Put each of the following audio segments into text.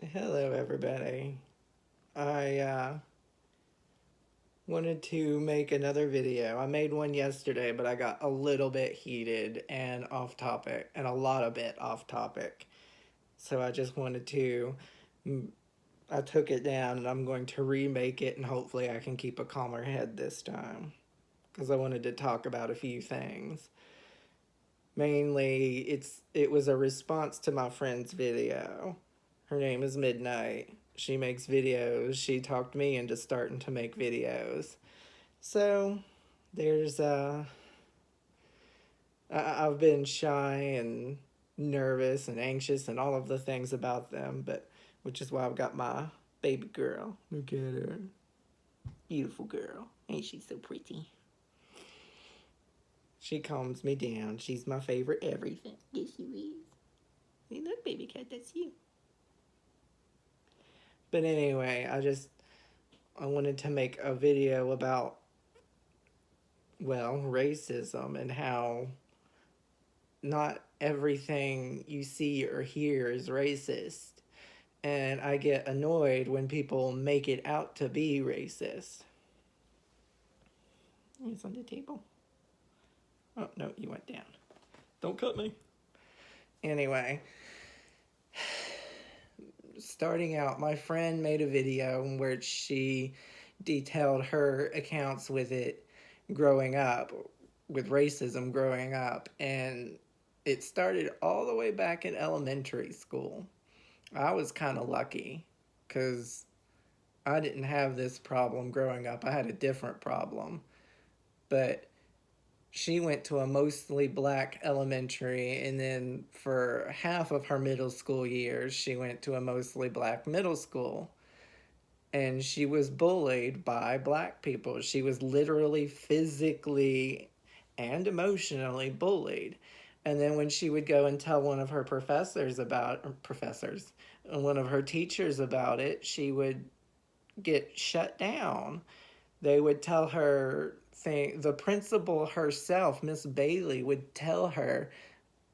Hello, everybody. I wanted to make another video. I made one yesterday, but I got a little bit heated and off topic, and a lot of it off topic. So I just wanted to. I took it down, and I'm going to remake it, and hopefully I can keep a calmer head this time. Because I wanted to talk about a few things. Mainly, it was a response to my friend's video. Her name is Midnight. She makes videos. She talked me into starting to make videos. So there's I've been shy and nervous and anxious and all of the things about them, but which is why I've got my baby girl. Look at her. Beautiful girl. Ain't she so pretty? She calms me down. She's my favorite everything. Yes, she is. Hey, look, baby cat, that's you. But anyway, I wanted to make a video about, well, racism and how not everything you see or hear is racist. And I get annoyed when people make it out to be racist. It's on the table. Oh, no, you went down. Don't cut me. Anyway, starting out, my friend made a video where she detailed her accounts with it growing up, with racism growing up, and it started all the way back in elementary school. I was kind of lucky because I didn't have this problem growing up. I had a different problem. But she went to a mostly black elementary, and then for half of her middle school years, she went to a mostly black middle school. And she was bullied by black people. She was literally physically and emotionally bullied. And then when she would go and tell one of her one of her teachers about it, she would get shut down. They would tell her the principal herself, Miss Bailey, would tell her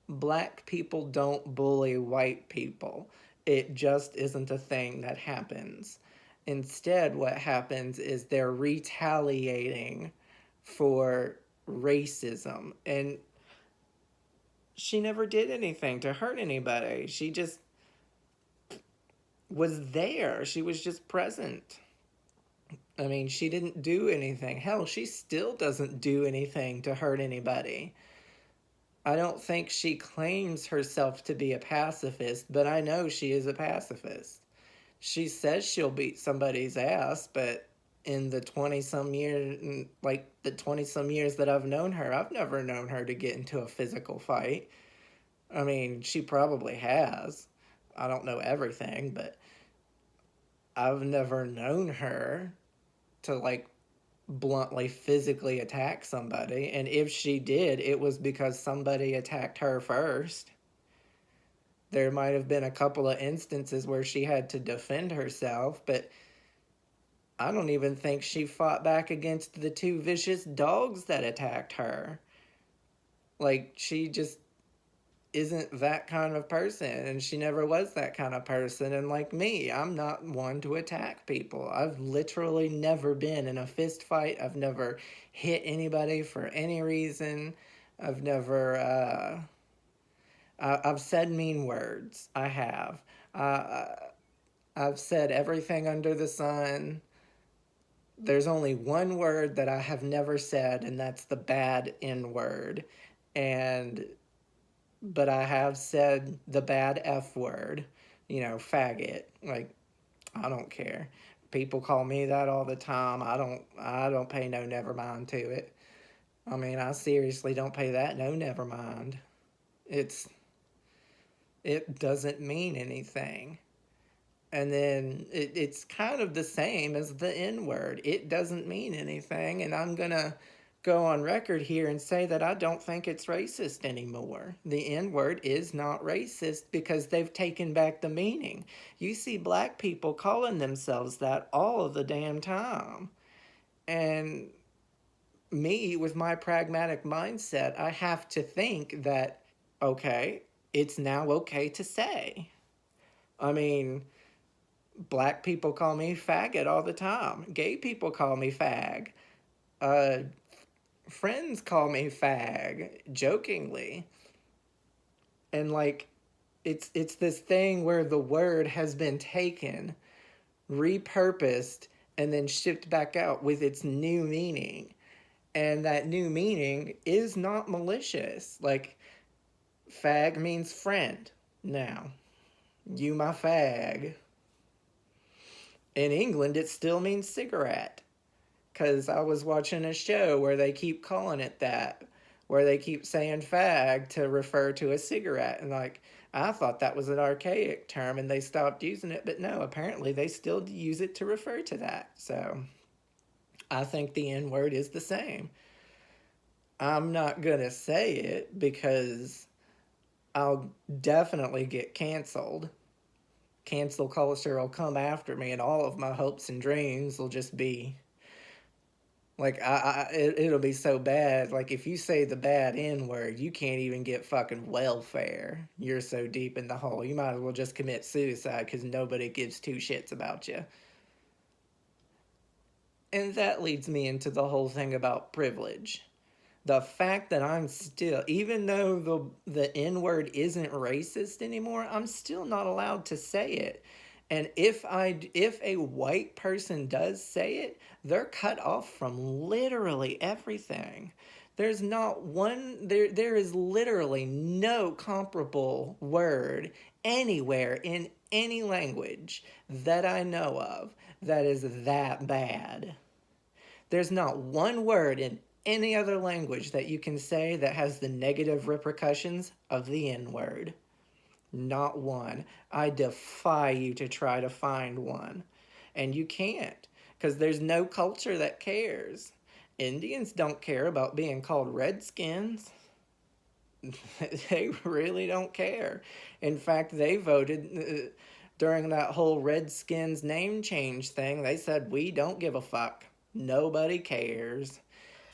black people don't bully white people. It just isn't a thing that happens. Instead, what happens is they're retaliating for racism. And she never did anything to hurt anybody. She just was there. She was just present. I mean, she didn't do anything. Hell, she still doesn't do anything to hurt anybody. I don't think she claims herself to be a pacifist, but I know she is a pacifist. She says she'll beat somebody's ass, but in the 20 some years, like the 20 some years that I've known her, I've never known her to get into a physical fight. I mean, she probably has. I don't know everything, but I've never known her to like bluntly physically attack somebody. And if she did, it was because somebody attacked her first. There might have been a couple of instances where she had to defend herself, but I don't even think she fought back against the two vicious dogs that attacked her. Like, she just isn't that kind of person, and she never was that kind of person. And like me, I'm not one to attack people. I've literally never been in a fist fight. I've never hit anybody for any reason. I've never I've said mean words. I have. uh, I've said everything under the sun. There's only one word that I have never said, and that's the bad N word. And but I have said the bad F word, faggot. Like, I don't care. People call me that all the time. I don't pay no never mind to it. I mean, I seriously don't pay that no never mind. It's it doesn't mean anything. And then it's kind of the same as the N word. It doesn't mean anything, and I'm gonna go on record here and say that I don't think it's racist anymore. The N word is not racist because they've taken back the meaning. You see black people calling themselves that all of the damn time. And me, with my pragmatic mindset, I have to think that, okay, it's now okay to say. I mean, Black people call me faggot all the time. Gay people call me fag. Uh, Friends call me fag jokingly. And like it's this thing where the word has been taken, repurposed, and then shipped back out with its new meaning. And that new meaning is not malicious. Like, fag means friend now. You my fag. In England, it still means cigarette. Because I was watching a show where they keep calling it that, where they keep saying fag to refer to a cigarette. And like, I thought that was an archaic term and they stopped using it, but no, apparently they still use it to refer to that. So I think the N word is the same. I'm not going to say it because I'll definitely get canceled. Cancel culture will come after me, and all of my hopes and dreams will just be like, it'll be so bad. Like, if you say the bad N word, you can't even get fucking welfare. You're so deep in the hole. You might as well just commit suicide because nobody gives two shits about you. And that leads me into the whole thing about privilege. The fact that I'm still, even though the N word isn't racist anymore, I'm still not allowed to say it. And if a white person does say it, they're cut off from literally everything. There's not one there is literally no comparable word anywhere in any language that I know of that is that bad. There's not one word in any other language that you can say that has the negative repercussions of the N word. Not one. I defy you to try to find one. And you can't, because there's no culture that cares. Indians don't care about being called Redskins. They really don't care. In fact, they voted during that whole Redskins name change thing. They said, we don't give a fuck. Nobody cares.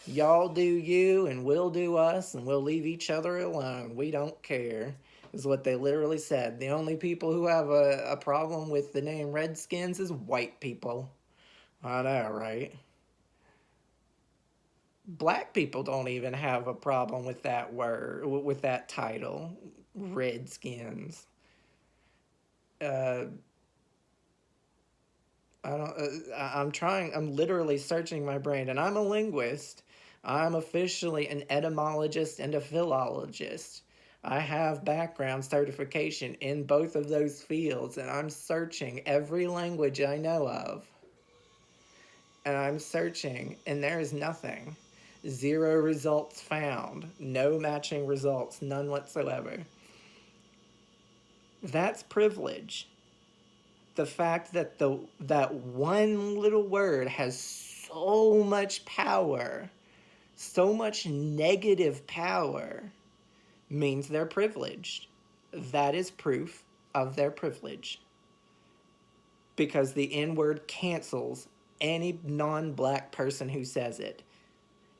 Y'all do you and we'll do us and we'll leave each other alone. We don't care, is what they literally said. The only people who have a problem with the name Redskins is white people. I know, right? Black people don't even have a problem with that word, with that title, Redskins. Uh, I don't. I'm literally searching my brain, and I'm a linguist. I'm officially an etymologist and a philologist. I have background certification in both of those fields, and I'm searching every language I know of. And I'm searching, and there is nothing. Zero results found. No matching results, none whatsoever. That's privilege. The fact that that one little word has so much power, so much negative power, means they're privileged. That is proof of their privilege. Because the N word cancels any non-black person who says it.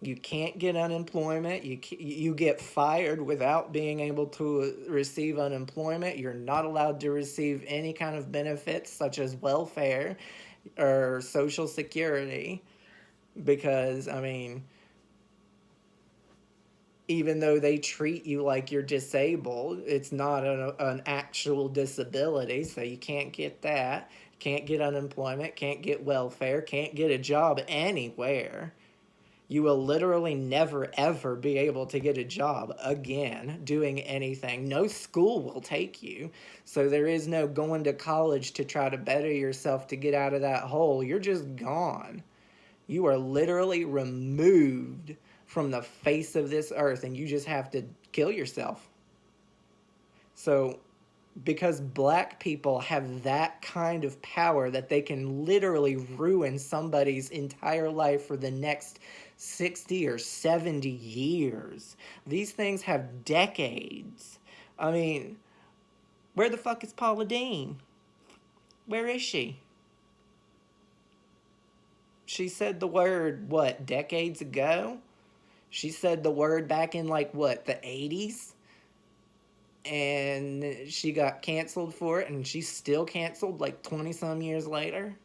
You can't get unemployment. You get fired without being able to receive unemployment. You're not allowed to receive any kind of benefits such as welfare or social security because, I mean, even though they treat you like you're disabled, it's not an actual disability, so you can't get that. Can't get unemployment, can't get welfare, can't get a job anywhere. You will literally never ever be able to get a job again doing anything. No school will take you. So there is no going to college to try to better yourself to get out of that hole. You're just gone. You are literally removed from the face of this earth and you just have to kill yourself. So because black people have that kind of power that they can literally ruin somebody's entire life for the next 60 or 70 years. These things have decades. I mean, where the fuck is Paula Deen? Where is she? She said the word, what, decades ago? She said the word back in, like, what, the 80s? and she got canceled for it, and she's still canceled like 20 some years later.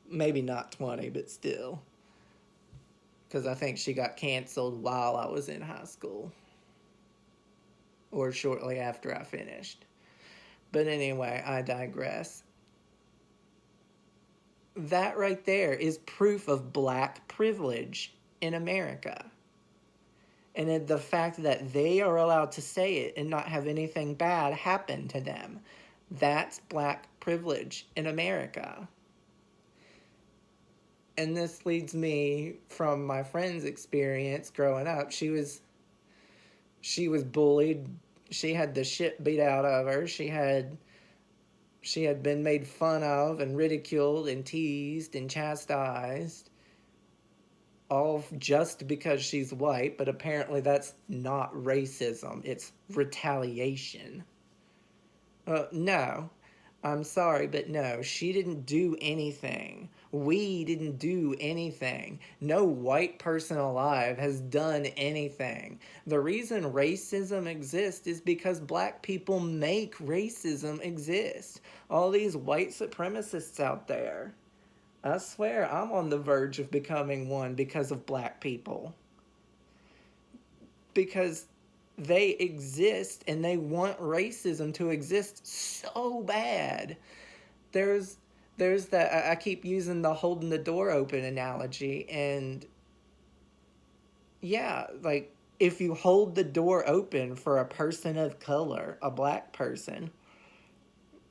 Maybe not 20, but still. Because I think she got canceled while I was in high school, or shortly after I finished. But anyway, I digress. That right there is proof of black privilege in America. And the fact that they are allowed to say it and not have anything bad happen to them. That's black privilege in America. And this leads me from my friend's experience growing up. She was bullied. She had the shit beat out of her. She had been made fun of and ridiculed and teased and chastised, all just because she's white, but apparently that's not racism, it's retaliation. No, I'm sorry, but no, she didn't do anything. We didn't do anything. No white person alive has done anything. The reason racism exists is because black people make racism exist. All these white supremacists out there. I swear I'm on the verge of becoming one because of black people. Because they exist and they want racism to exist so bad. There's that I keep using the holding the door open analogy, and yeah, like if you hold the door open for a person of color, a black person,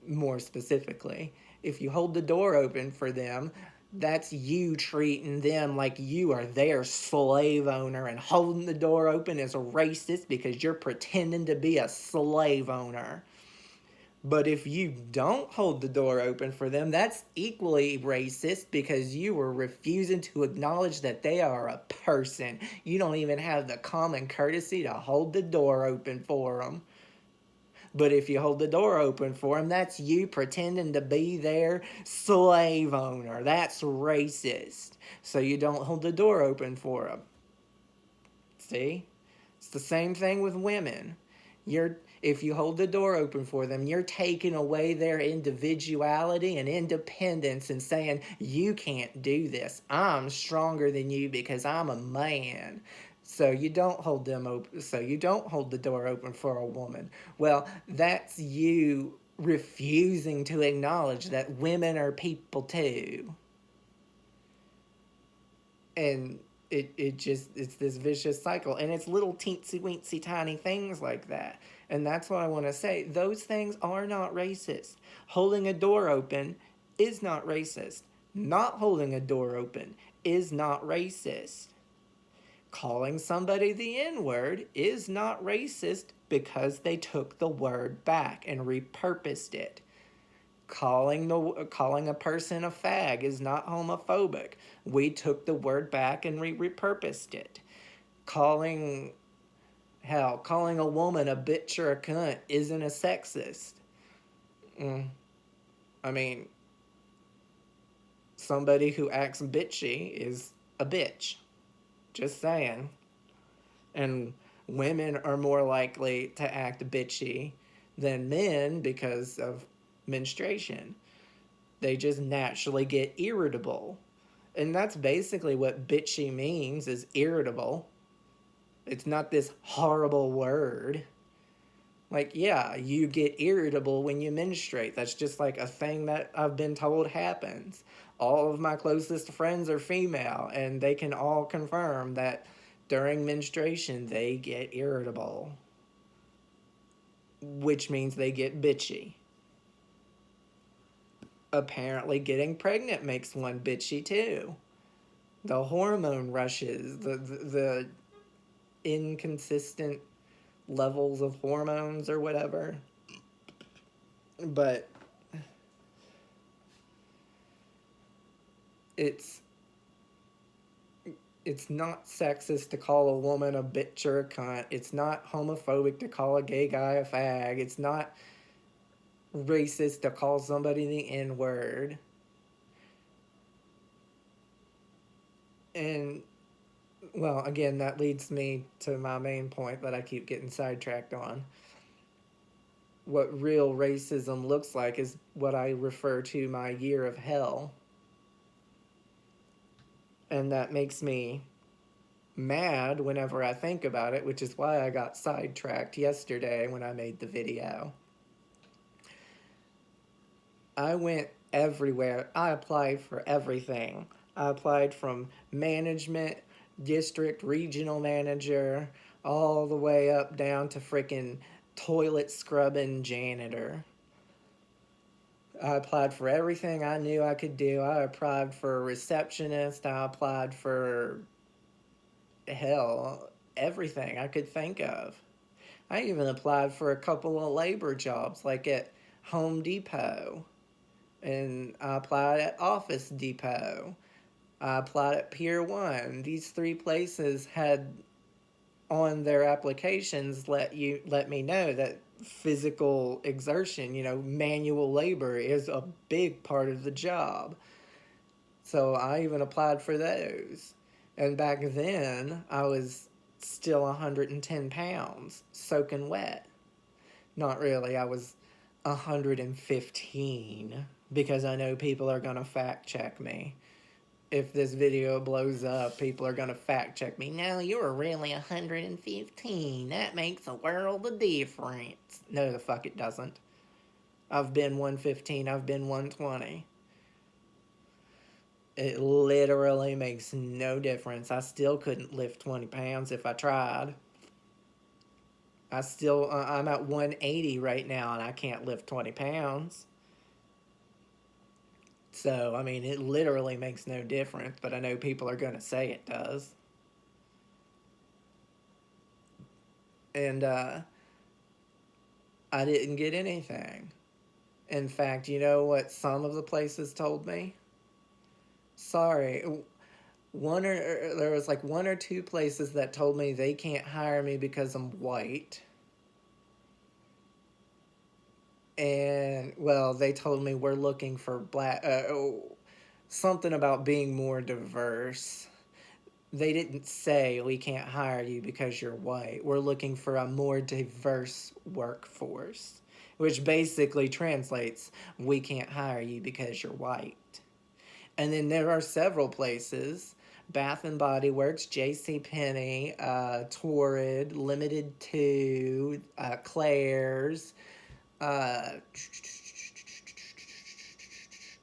more specifically, if you hold the door open for them, that's you treating them like you are their slave owner, and holding the door open is racist because you're pretending to be a slave owner. But if you don't hold the door open for them, that's equally racist because you were refusing to acknowledge that they are a person. You don't even have the common courtesy to hold the door open for them. But if you hold the door open for them, that's you pretending to be their slave owner. That's racist. So you don't hold the door open for them. See? It's the same thing with women. If you hold the door open for them, you're taking away their individuality and independence and saying, you can't do this. I'm stronger than you because I'm a man. So you don't hold the door open for a woman. Well, that's you refusing to acknowledge that women are people too. And it's this vicious cycle, and it's little teensy weensy tiny things like that. And that's what I want to say. Those things are not racist. Holding a door open is not racist. Not holding a door open is not racist. Calling somebody the N-word is not racist because they took the word back and repurposed it. Calling a person a fag is not homophobic. We took the word back and repurposed it. Calling a woman a bitch or a cunt isn't a sexist. I mean, somebody who acts bitchy is a bitch. Just saying. And women are more likely to act bitchy than men because of menstruation. They just naturally get irritable. And that's basically what bitchy means, is irritable. It's not this horrible word. Like, yeah, you get irritable when you menstruate. That's just like a thing that I've been told happens. All of my closest friends are female, and they can all confirm that during menstruation they get irritable, which means they get bitchy. Apparently getting pregnant makes one bitchy too. The hormone rushes, the inconsistent levels of hormones or whatever. But it's not sexist to call a woman a bitch or a cunt. It's not homophobic to call a gay guy a fag. It's not racist to call somebody the N-word. And Well, again, that leads me to my main point that I keep getting sidetracked on. What real racism looks like is what I refer to my year of hell. And that makes me mad whenever I think about it, which is why I got sidetracked yesterday when I made the video. I went everywhere. I applied for everything. I applied from management, district, regional manager, all the way up down to freaking toilet scrubbing janitor. I applied for everything I knew I could do. I applied for a receptionist. I applied for, hell, everything I could think of. I even applied for a couple of labor jobs, like at Home Depot. And I applied at Office Depot. I applied at Pier 1. These three places had on their applications let me know that physical exertion, manual labor is a big part of the job. So I even applied for those. And back then, I was still 110 pounds, soaking wet. Not really, I was 115 because I know people are going to fact check me. If this video blows up, people are going to fact check me. No, you were really 115. That makes a world of difference. No, the fuck it doesn't. I've been 115, I've been 120. It literally makes no difference. I still couldn't lift 20 pounds if I tried. I'm at 180 right now and I can't lift 20 pounds. So, I mean, it literally makes no difference, but I know people are going to say it does. And I didn't get anything. In fact, you know what some of the places told me? Sorry. There was like one or two places that told me they can't hire me because I'm white. And, well, they told me we're looking for black, something about being more diverse. They didn't say we can't hire you because you're white. We're looking for a more diverse workforce, which basically translates we can't hire you because you're white. And then there are several places, Bath and Body Works, JCPenney, Torrid, Limited 2, Claire's, uh,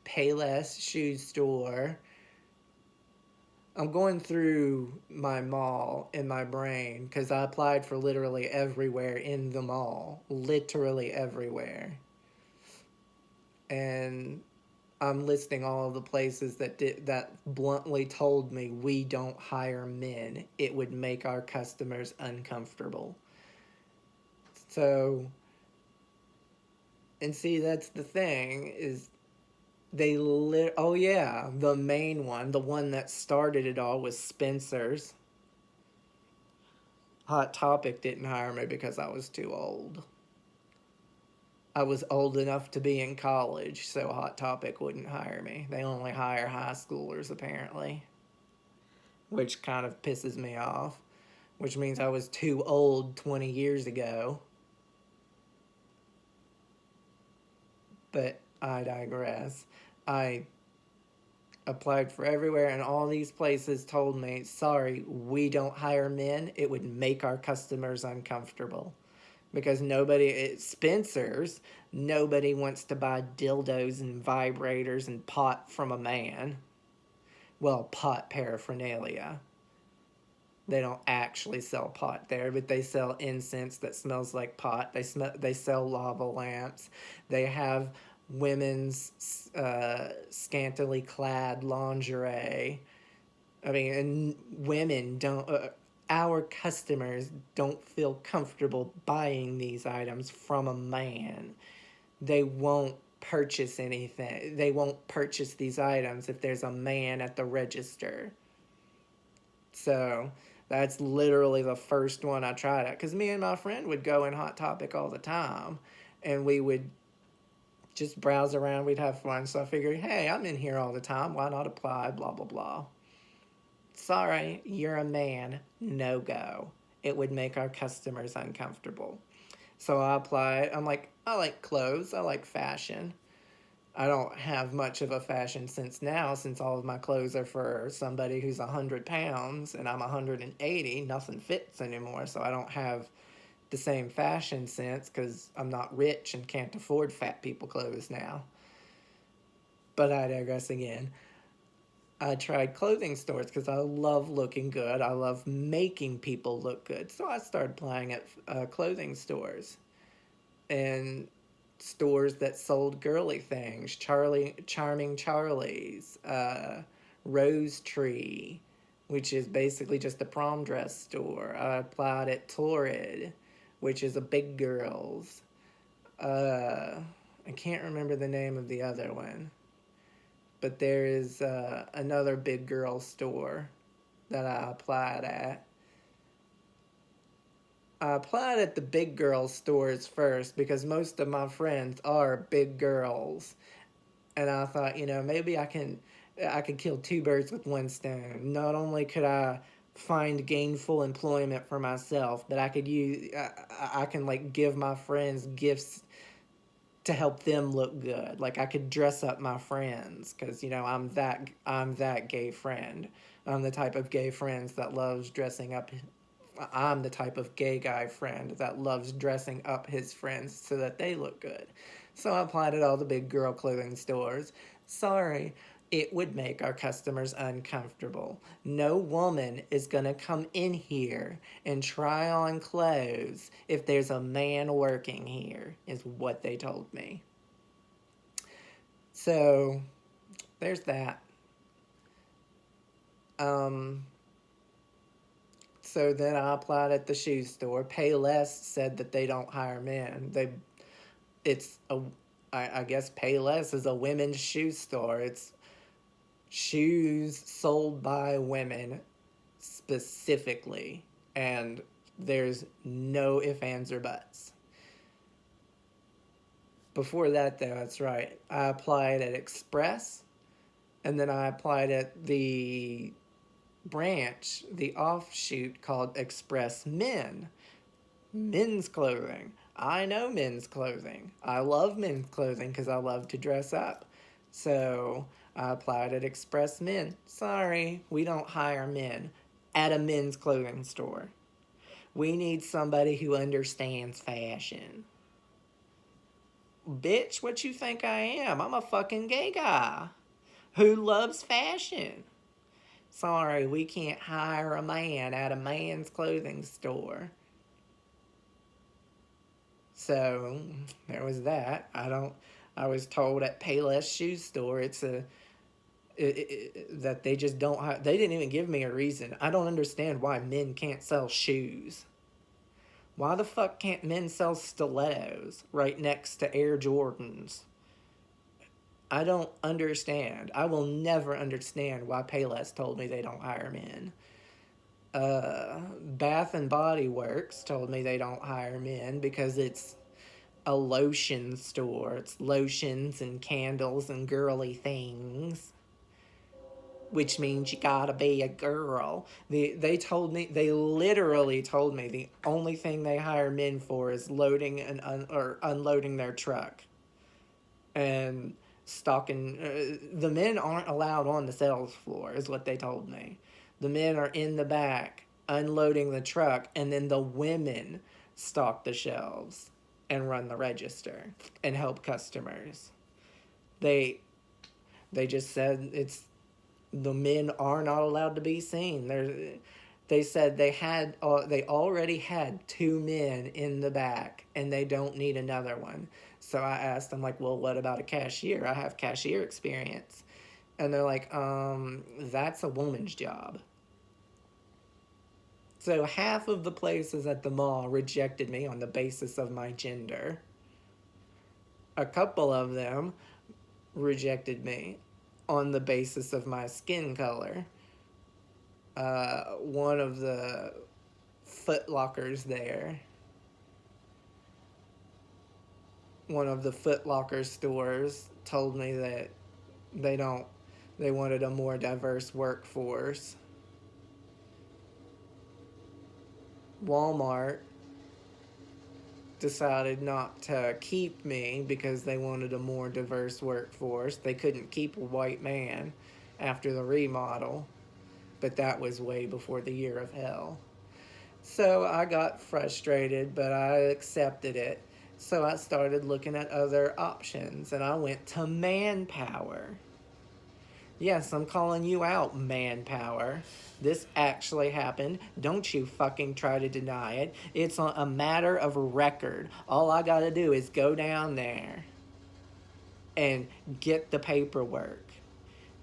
Payless Shoe Store. I'm going through my mall in my brain because I applied for literally everywhere in the mall. Literally everywhere. And I'm listing all of the places that bluntly told me we don't hire men. It would make our customers uncomfortable. So, and see, that's the thing is oh yeah, the main one, the one that started it all was Spencer's. Hot Topic didn't hire me because I was too old. I was old enough to be in college, so Hot Topic wouldn't hire me. They only hire high schoolers, apparently, which kind of pisses me off, which means I was too old 20 years ago. But I digress. I applied for everywhere, and all these places told me, sorry, we don't hire men. It would make our customers uncomfortable. Because Spencer's, nobody wants to buy dildos and vibrators and pot from a man. Well, pot paraphernalia. They don't actually sell pot there, but they sell incense that smells like pot. They sell lava lamps. They have women's scantily clad lingerie. I mean, and women don't. Our customers don't feel comfortable buying these items from a man. They won't purchase anything. They won't purchase these items if there's a man at the register. So that's literally the first one I tried at. Because me and my friend would go in Hot Topic all the time. And we would just browse around. We'd have fun. So I figured, hey, I'm in here all the time. Why not apply? Blah, blah, blah. Sorry, you're a man. No go. It would make our customers uncomfortable. So I applied. I'm like, I like clothes. I like fashion. I don't have much of a fashion sense now since all of my clothes are for somebody who's 100 pounds and I'm 180. Nothing fits anymore. So I don't have the same fashion sense because I'm not rich and can't afford fat people clothes now. But I digress again. I tried clothing stores because I love looking good. I love making people look good. So I started applying at clothing stores and stores that sold girly things. Charming Charlie's, Rose Tree, which is basically just a prom dress store. I applied at Torrid, which is a big girls. I can't remember the name of the other one, but there is another big girl store that I applied at. I applied at the big girl stores first because most of my friends are big girls, and I thought, maybe I could kill two birds with one stone. Not only could I find gainful employment for myself, but I can like give my friends gifts to help them look good. Like I could dress up my friends because I'm that gay friend. I'm the type of gay friends that loves dressing up. I'm the type of gay guy friend that loves dressing up his friends so that they look good. So I applied at all the big girl clothing stores. Sorry, it would make our customers uncomfortable. No woman is going to come in here and try on clothes if there's a man working here, is what they told me. So there's that. Um, so then I applied at the shoe store. Payless said that they don't hire men. It's a, I guess Payless is a women's shoe store. It's shoes sold by women specifically, and there's no ifs, ands, or buts. Before that, though, that's right. I applied at Express, and then I applied at the branch, the offshoot called Express Men. Men's clothing. I know men's clothing. I love men's clothing because I love to dress up. So I applied at Express Men. Sorry, we don't hire men at a men's clothing store. We need somebody who understands fashion. Bitch, what you think I am? I'm a fucking gay guy who loves fashion. Sorry, we can't hire a man at a man's clothing store. So there was that. I was told at Payless Shoe Store that they just don't. They didn't even give me a reason. I don't understand why men can't sell shoes. Why the fuck can't men sell stilettos right next to Air Jordans? I don't understand. I will never understand why Payless told me they don't hire men. Bath and Body Works told me they don't hire men because it's a lotion store. It's lotions and candles and girly things, which means you gotta be a girl. They literally told me the only thing they hire men for is loading and or unloading their truck and stocking. The men aren't allowed on the sales floor, is what they told me. The men are in the back unloading the truck, and then the women stock the shelves and run the register and help customers. They they just said it's the men are not allowed to be seen. They said they already had two men in the back and they don't need another one. So I asked them like, well, what about a cashier? I have cashier experience, and they're like, that's a woman's job. So half of the places at the mall rejected me on the basis of my gender. A couple of them rejected me on the basis of my skin color. One of the Foot Lockers there, one of the Foot Locker stores told me that they don't, they wanted a more diverse workforce. Walmart decided not to keep me because they wanted a more diverse workforce. They couldn't keep a white man after the remodel, but that was way before the year of hell. So I got frustrated, but I accepted it. So I started looking at other options and I went to Manpower. Yes, I'm calling you out, Manpower. This actually happened. Don't you fucking try to deny it. It's a matter of record. All I gotta do is go down there and get the paperwork.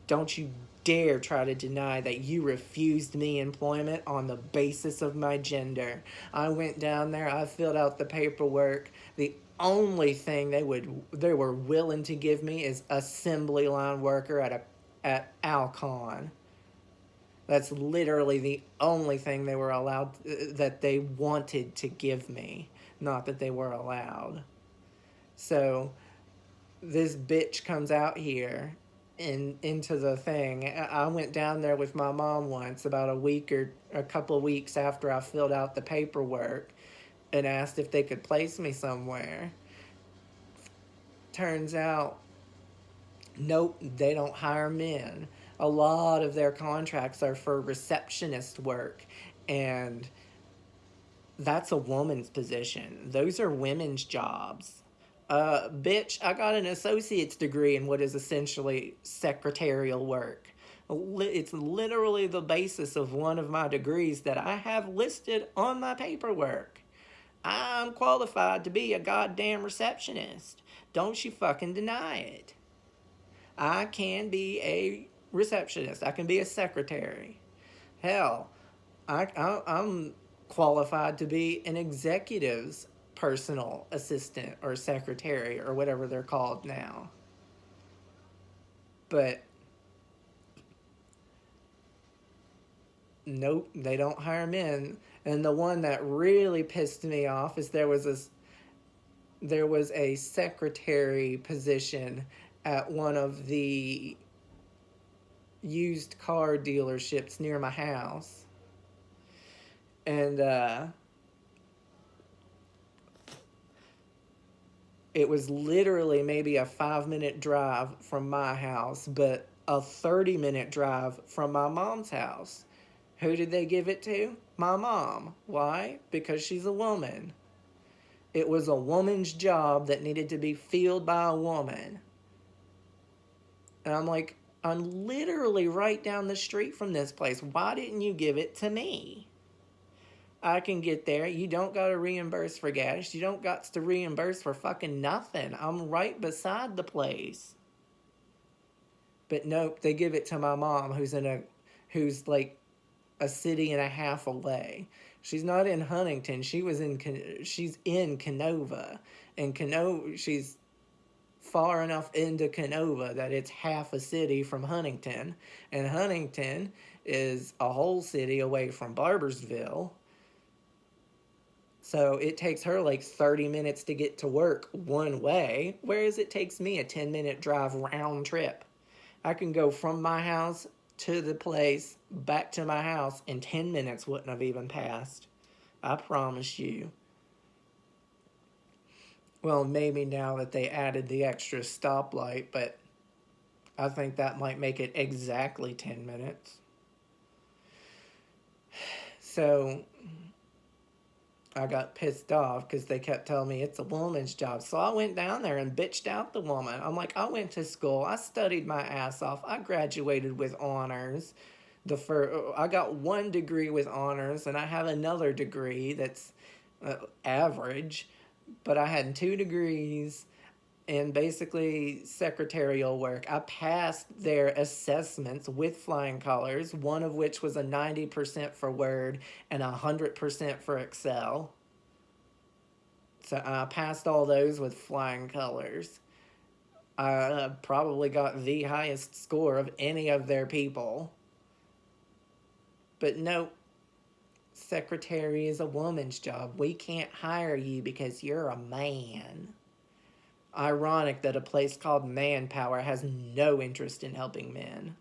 Don't you dare try to deny that you refused me employment on the basis of my gender. I went down there, I filled out the paperwork. The only thing they were willing to give me is assembly line worker at Alcon. That's literally the only thing they were allowed that they wanted to give me, not that they were allowed. So this bitch comes out here into the thing. I went down there with my mom once about a week or a couple of weeks after I filled out the paperwork and asked if they could place me somewhere. Turns out, nope, they don't hire men. A lot of their contracts are for receptionist work, and that's a woman's position. Those are women's jobs. Bitch, I got an associate's degree in what is essentially secretarial work. It's literally the basis of one of my degrees that I have listed on my paperwork. I'm qualified to be a goddamn receptionist. Don't you fucking deny it. I can be a receptionist. I can be a secretary. Hell, I'm qualified to be an executive's personal assistant or secretary or whatever they're called now. But nope, they don't hire men. And the one that really pissed me off is there was a secretary position at one of the used car dealerships near my house. And it was literally maybe a 5-minute drive from my house, but a 30-minute drive from my mom's house. Who did they give it to? My mom. Why? Because she's a woman. It was a woman's job that needed to be filled by a woman. And I'm like, I'm literally right down the street from this place. Why didn't you give it to me? I can get there. You don't got to reimburse for gas. You don't got to reimburse for fucking nothing. I'm right beside the place. But nope, they give it to my mom who's like a city and a half away. She's not in Huntington. She's in Canova. And Canova, she's far enough into Canova that it's half a city from Huntington. And Huntington is a whole city away from Barbersville. So it takes her like 30 minutes to get to work one way, whereas it takes me a 10-minute drive round trip. I can go from my house to the place, back to my house, in 10 minutes wouldn't have even passed. I promise you. Well, maybe now that they added the extra stoplight, but I think that might make it exactly 10 minutes. So I got pissed off because they kept telling me it's a woman's job. So I went down there and bitched out the woman. I'm like, I went to school. I studied my ass off. I graduated with honors. I got one degree with honors, and I have another degree that's average. But I had 2 degrees in basically secretarial work. I passed their assessments with flying colors, one of which was a 90% for Word and 100% for Excel. So I passed all those with flying colors. I probably got the highest score of any of their people. But no, secretary is a woman's job. We can't hire you because you're a man. Ironic that a place called Manpower has no interest in helping men.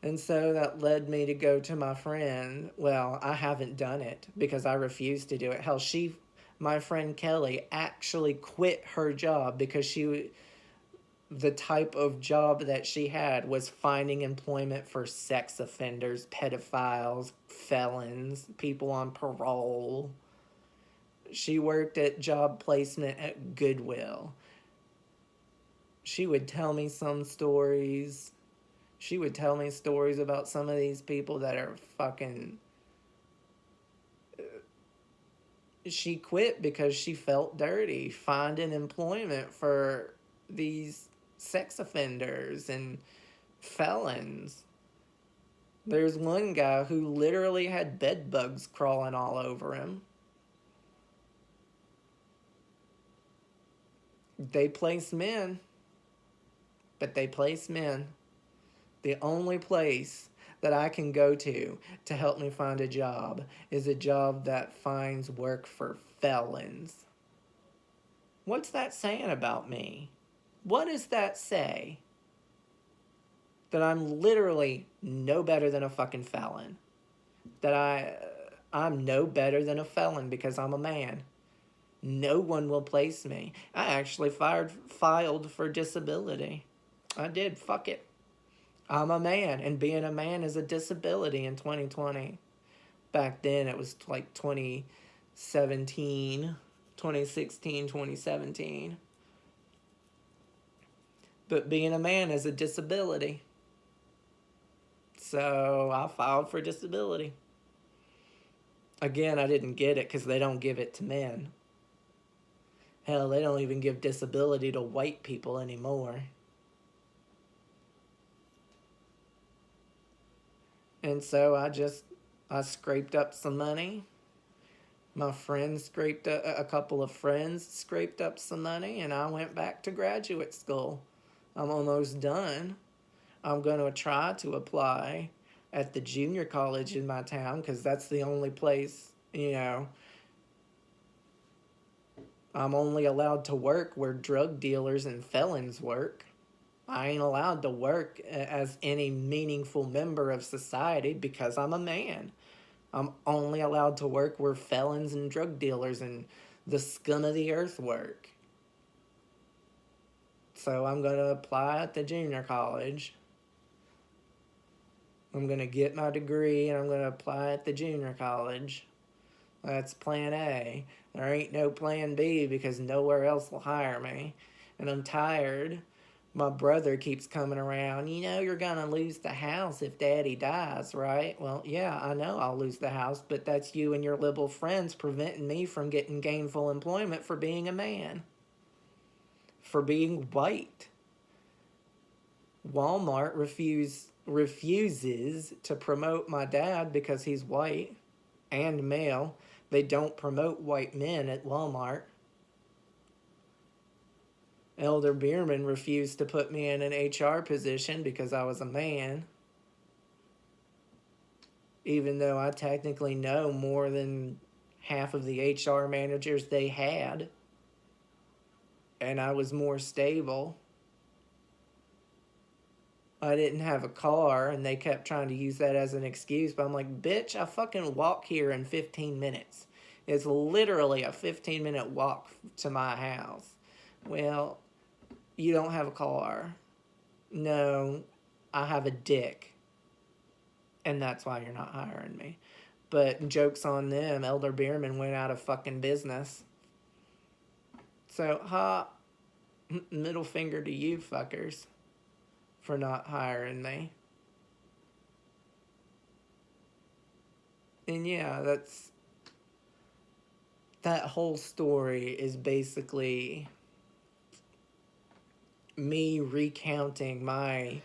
And so that led me to go to my friend. Well, I haven't done it because I refused to do it. Hell, my friend Kelly, actually quit her job because the type of job that she had was finding employment for sex offenders, pedophiles, felons, people on parole. She worked at job placement at Goodwill. She would tell me some stories. She would tell me stories about some of these people that are fucking. She quit because she felt dirty finding employment for these sex offenders and felons. There's one guy who literally had bed bugs crawling all over him. They place men, but they place men. The only place that I can go to help me find a job is a job that finds work for felons. What's that saying about me? What does that say? That I'm literally no better than a fucking felon. That I'm no better than a felon because I'm a man. No one will place me. I actually filed for disability. I did. Fuck it. I'm a man, and being a man is a disability in 2020. Back then, it was like 2017, 2016, 2017. But being a man is a disability. So I filed for disability. Again, I didn't get it because they don't give it to men. Hell, they don't even give disability to white people anymore. And so I scraped up some money. My friends a couple of friends scraped up some money, and I went back to graduate school. I'm almost done. I'm going to try to apply at the junior college in my town because that's the only place, I'm only allowed to work where drug dealers and felons work. I ain't allowed to work as any meaningful member of society because I'm a man. I'm only allowed to work where felons and drug dealers and the scum of the earth work. So I'm going to apply at the junior college. I'm going to get my degree and I'm going to apply at the junior college. That's plan A. There ain't no plan B because nowhere else will hire me. And I'm tired. My brother keeps coming around. You're going to lose the house if daddy dies, right? Well, yeah, I know I'll lose the house, but that's you and your liberal friends preventing me from getting gainful employment for being a man, for being white. Walmart refuses to promote my dad because he's white and male. They don't promote white men at Walmart. Elder Bierman refused to put me in an HR position because I was a man. Even though I technically know more than half of the HR managers they had. And I was more stable. I didn't have a car, and they kept trying to use that as an excuse. But I'm like, bitch, I fucking walk here in 15 minutes. It's literally a 15-minute walk to my house. Well, you don't have a car. No, I have a dick. And that's why you're not hiring me. But joke's on them. Elder Bierman went out of fucking business. So, middle finger to you fuckers for not hiring me. And yeah, that whole story is basically me recounting my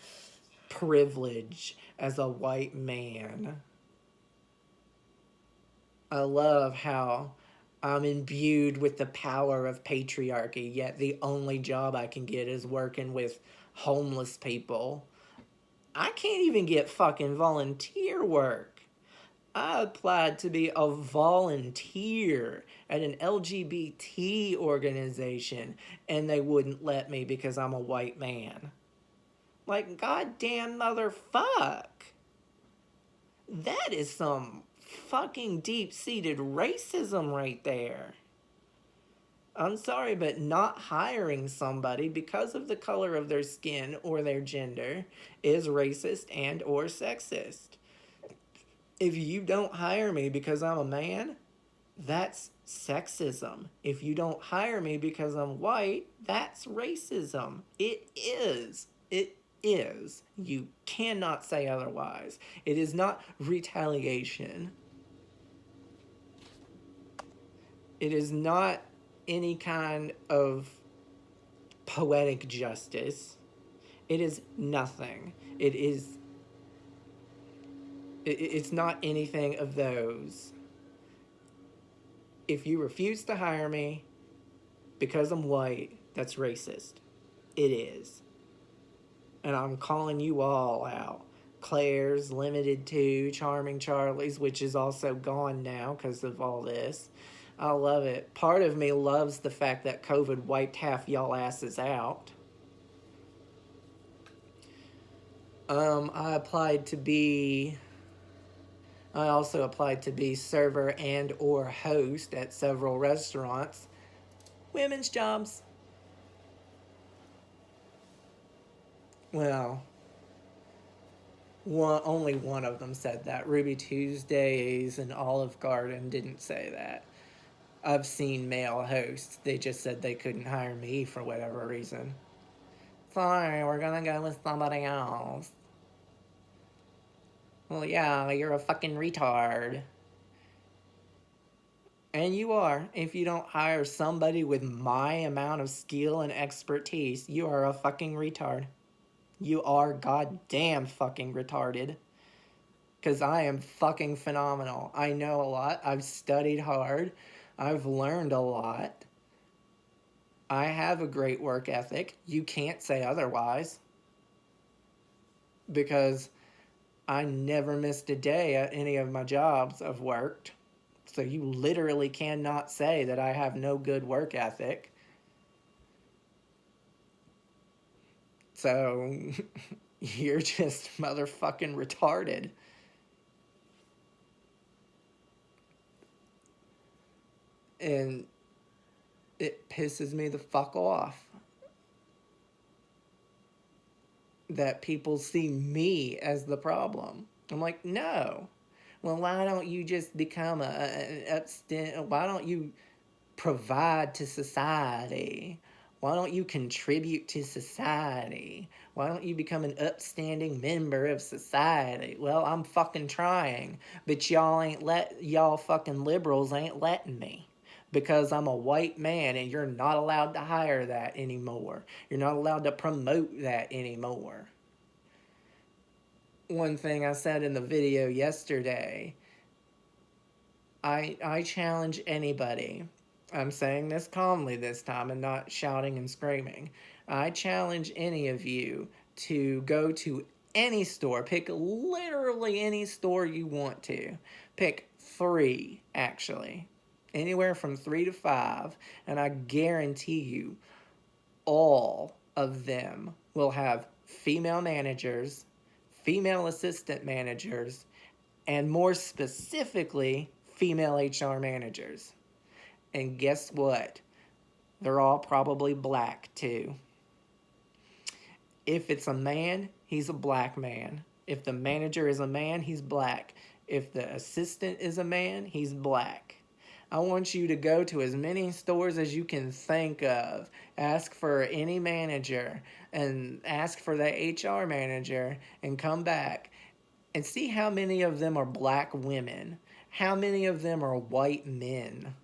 privilege as a white man. I love how I'm imbued with the power of patriarchy, yet the only job I can get is working with homeless people. I can't even get fucking volunteer work. I applied to be a volunteer at an LGBT organization, and they wouldn't let me because I'm a white man. Like, goddamn motherfuck. That is some fucking deep-seated racism right there. I'm sorry, but not hiring somebody because of the color of their skin or their gender is racist and or sexist. If you don't hire me because I'm a man, that's sexism. If you don't hire me because I'm white, that's racism. It is. It is. You cannot say otherwise. It is not retaliation. It is not any kind of poetic justice. It is nothing. It's not anything of those. If you refuse to hire me because I'm white, that's racist. It is. And I'm calling you all out. Claire's, Limited to, Charming Charlie's, which is also gone now because of all this. I love it. Part of me loves the fact that COVID wiped half y'all asses out. I also applied to be server and or host at several restaurants. Women's jobs. Well, only one of them said that. Ruby Tuesdays and Olive Garden didn't say that. I've seen male hosts. They just said they couldn't hire me for whatever reason. Sorry, we're gonna go with somebody else. Well, yeah, you're a fucking retard. And you are. If you don't hire somebody with my amount of skill and expertise, you are a fucking retard. You are goddamn fucking retarded. Because I am fucking phenomenal. I know a lot. I've studied hard. I've learned a lot. I have a great work ethic. You can't say otherwise. Because I never missed a day at any of my jobs I've worked. So you literally cannot say that I have no good work ethic. So you're just motherfucking retarded. And it pisses me the fuck off that people see me as the problem. I'm like, no. Well, why don't you just become why don't you provide to society? Why don't you contribute to society? Why don't you become an upstanding member of society? Well, I'm fucking trying, but y'all fucking liberals ain't letting me. Because I'm a white man and you're not allowed to hire that anymore. You're not allowed to promote that anymore. One thing I said in the video yesterday, I challenge anybody. I'm saying this calmly this time and not shouting and screaming. I challenge any of you to go to any store. Pick literally any store you want to. Pick 3, actually. Anywhere from 3 to 5. And I guarantee you, all of them will have female managers, female assistant managers, and more specifically, female HR managers. And guess what? They're all probably black too. If it's a man, he's a black man. If the manager is a man, he's black. If the assistant is a man, he's black. I want you to go to as many stores as you can think of. Ask for any manager and ask for the HR manager and come back and see how many of them are black women. How many of them are white men?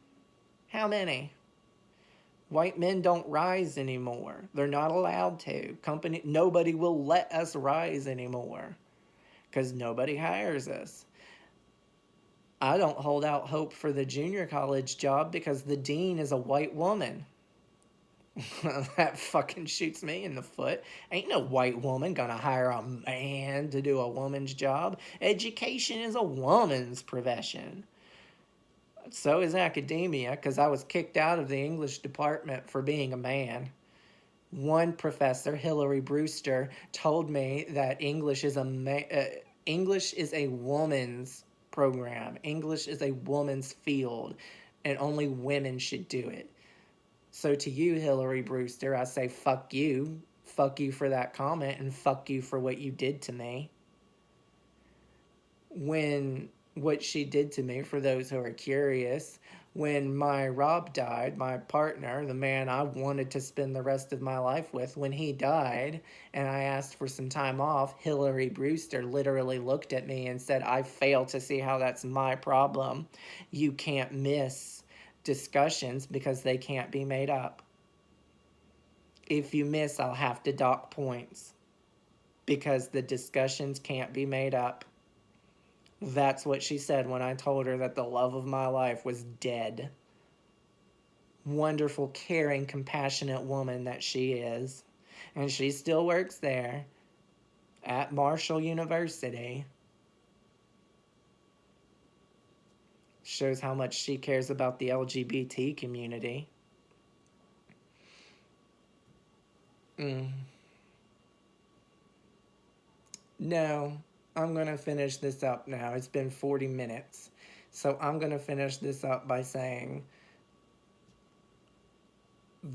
How many? White men don't rise anymore. They're not allowed to. Nobody will let us rise anymore because nobody hires us. I don't hold out hope for the junior college job because the dean is a white woman. That fucking shoots me in the foot. Ain't no white woman gonna hire a man to do a woman's job. Education is a woman's profession. So is academia, because I was kicked out of the English department for being a man. One professor, Hillary Brewster, told me that English is a woman's program. English is a woman's field, and only women should do it. So to you, Hillary Brewster, I say fuck you. Fuck you for that comment, and fuck you for what you did to me. When what she did to me, for those who are curious, when my Rob died, my partner, the man I wanted to spend the rest of my life with, when he died and I asked for some time off, Hillary Brewster literally looked at me and said, I fail to see how that's my problem. You can't miss discussions because they can't be made up. If you miss, I'll have to dock points because the discussions can't be made up. That's what she said when I told her that the love of my life was dead. Wonderful, caring, compassionate woman that she is. And she still works there at Marshall University. Shows how much she cares about the LGBT community. No, I'm going to finish this up now. It's been 40 minutes. So I'm going to finish this up by saying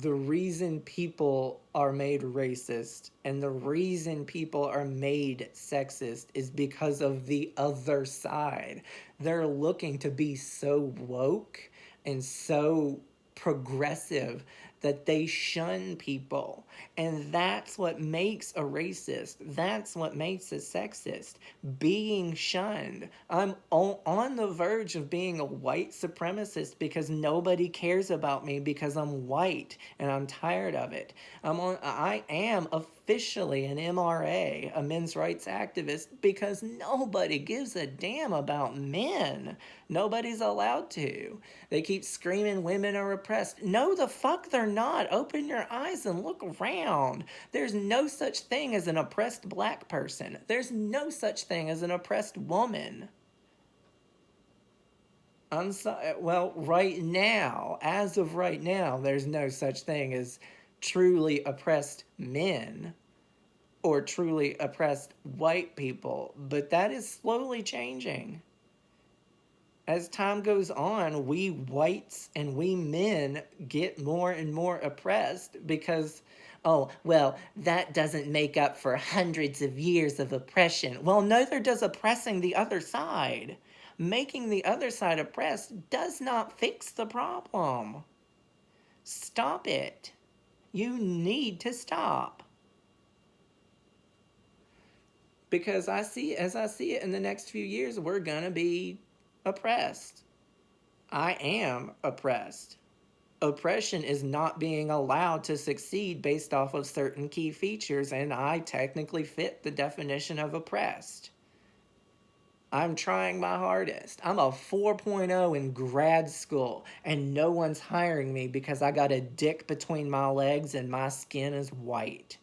the reason people are made racist and the reason people are made sexist is because of the other side. They're looking to be so woke and so progressive that they shun people. And that's what makes a racist. That's what makes a sexist. Being shunned. I'm on the verge of being a white supremacist because nobody cares about me because I'm white and I'm tired of it. I am officially an MRA, a men's rights activist, because nobody gives a damn about men. Nobody's allowed to. They keep screaming women are oppressed. No, the fuck they're not. Open your eyes and look around. There's no such thing as an oppressed black person. There's no such thing as an oppressed woman. Well, right now, as of right now, there's no such thing as truly oppressed men or truly oppressed white people, but that is slowly changing. As time goes on, we whites and we men get more and more oppressed because, oh, well, that doesn't make up for hundreds of years of oppression. Well, neither does oppressing the other side. Making the other side oppressed does not fix the problem. Stop it. You need to stop. Because as I see it in the next few years, we're gonna be oppressed. I am oppressed. Oppression is not being allowed to succeed based off of certain key features, and I technically fit the definition of oppressed. I'm trying my hardest. I'm a 4.0 in grad school, and no one's hiring me because I got a dick between my legs and my skin is white.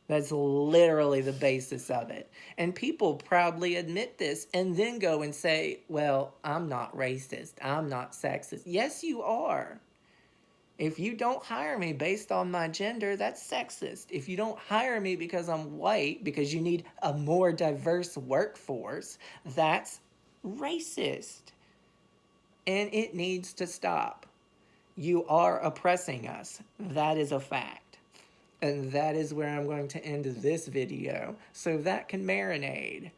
That's literally the basis of it. And people proudly admit this and then go and say, well, I'm not racist. I'm not sexist. Yes, you are. If you don't hire me based on my gender, that's sexist. If you don't hire me because I'm white, because you need a more diverse workforce, that's racist. And it needs to stop. You are oppressing us. That is a fact. And that is where I'm going to end this video, so that can marinate.